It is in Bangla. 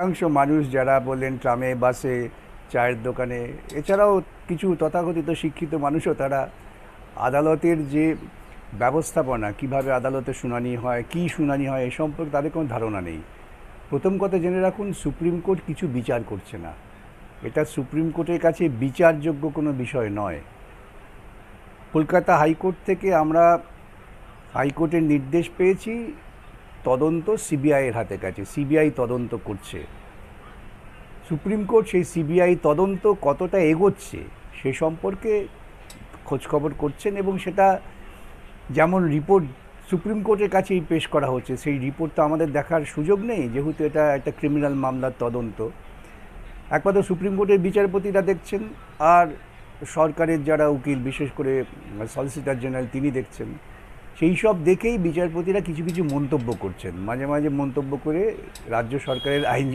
অধিকাংশ মানুষ যারা বললেন ট্রামে, বাসে, চায়ের দোকানে, এছাড়াও কিছু তথাকথিত শিক্ষিত মানুষও তারা আদালতের যে ব্যবস্থাপনা, কিভাবে আদালতে শুনানি হয়, কী শুনানি হয়, এ সম্পর্কে তাদের কোনো ধারণা নেই। প্রথম কথা জেনে রাখুন, সুপ্রিম কোর্ট কিছু বিচার করছে না। এটা সুপ্রিম কোর্টের কাছে বিচারযোগ্য কোনো বিষয় নয়। কলকাতা হাইকোর্ট থেকে আমরা হাইকোর্টের নির্দেশ পেয়েছি, তদন্ত সিবিআইয়ের হাতে গেছে, সিবিআই তদন্ত করছে। সুপ্রিম কোর্ট সেই সিবিআই তদন্ত কতটা এগোচ্ছে সে সম্পর্কে খোঁজখবর করছেন, এবং সেটা যেমন রিপোর্ট সুপ্রিম কোর্টের কাছেই পেশ করা হচ্ছে, সেই রিপোর্ট তো আমাদের দেখার সুযোগ নেই, যেহেতু এটা একটা ক্রিমিনাল মামলার তদন্ত। একমাত্র সুপ্রিম কোর্টের বিচারপতিরা দেখছেন, আর সরকারের যারা উকিল, বিশেষ করে সলিসিটর জেনারেল, তিনি দেখছেন। সেই সব দেখেই বিচারপতিরা কিছু কিছু মন্তব্য করছেন, মাঝে মাঝে মন্তব্য করে রাজ্য সরকারের আইনজীবী